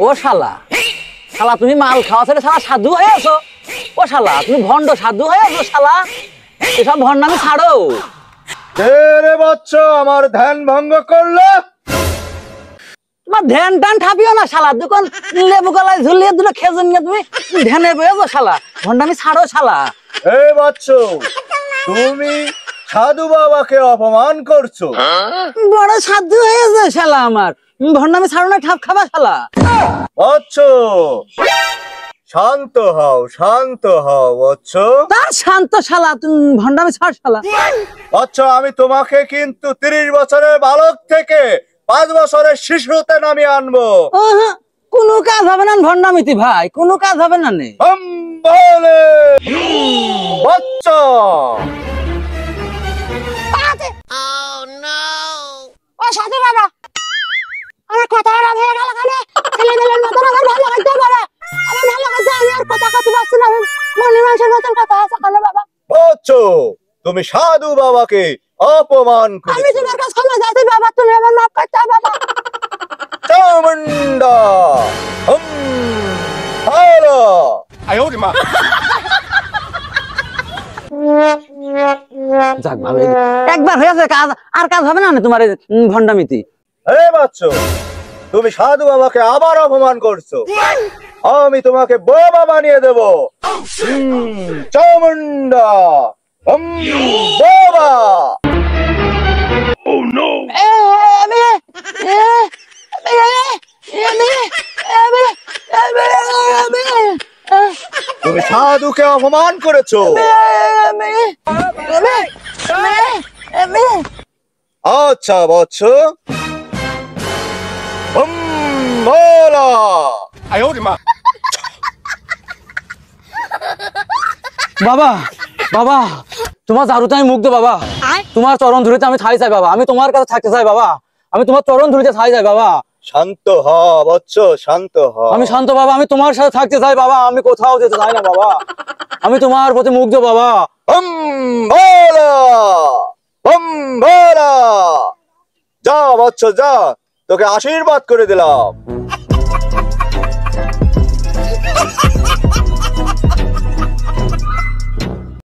ও শালা, শালা তুমি মাল খাওয়া ছেড়ে শালা সাধু হয়ে আছো। ও শালা তুমি ভণ্ড সাধু হয়ে আছো শালা, এসব ভণ্ডামি ছাড়ো। রে বাচ্চা আমার ধ্যান ভঙ্গ করলো। তোমার ধ্যান টান ঠাপিও না শালা, দোকান লেবু গলায় ঝুলিয়ে দিল খেজুর নিয়ে তুমি ধ্যানে বয়েছো শালা, ভণ্ডামি ছাড়ো শালা। বাচ্চা তুমি সাধু বাবাকে অপমান করছো। বড় সাধু হয়েছে শালা আমার, ভণ্ডামি ছাড়ো না, ঠাপ খাবা শালা। বাচ্চা শান্ত হও, শান্ত হও বাচ্চা। তার শান্ত শালা, তুমি ভণ্ডামি ছাড় শালা। বাচ্চা আমি তোমাকে কিন্তু 30 বছরের বালক থেকে 5 বছরের শিশুতে নামিয়ে আনবো। কোনো কাজ হবে না ভণ্ডামিতি ভাই, কোনো কাজ হবে না নে। বাচ্চা ও সাধু বাবা, আমার কথা খারাপ হয়ে গেল কেন? ছেলেদের মতন আমার ভালো করতে পারে, আমার ভালো করতে, আমি আর কথা কথা পাচ্ছি না, মনে মানুষের মতন কথা আছে কেন বাবা? বাচ্চা তুমি সাধু বাবাকে অপমান আমি করেছো। তোমার কাছে ক্ষমা চাইছি বাবা, তুমি আমার মাফ করতে বাবা। চামুন্ডা হ্যালো। যাক ভালো, একবার হয়েছে কাজ, আর কাজ হবে না তোমার ভণ্ডামিতি। বাচ্চা তুমি সাধু বাবাকে আবার অপমান করছো, আমি তোমাকে বাবা বানিয়ে দেব। চামুন্ডা বাবা। তুমি সাধুকে অপমান করেছো। আচ্ছা বাচ্চা বাবা বাবা তোমার জারুতে আমি মুগ্ধ বাবা, তোমার চরণ ধরিতে আমি ঠাই চাই বাবা, আমি তোমার কাছে থাকতে চাই বাবা, আমি তোমার চরণ ধরিতে ঠাই চাই বাবা। শান্ত হ বাচ্চা, শান্ত হ। আমি শান্ত বাবা, আমি তোমার সাথে থাকতে চাই বাবা, আমি কোথাও যেতে চাই না বাবা, আমি তোমার প্রতি মুগ্ধ বাবা। যা বাচ্চা যা, তোকে আশীর্বাদ করে দিলাম।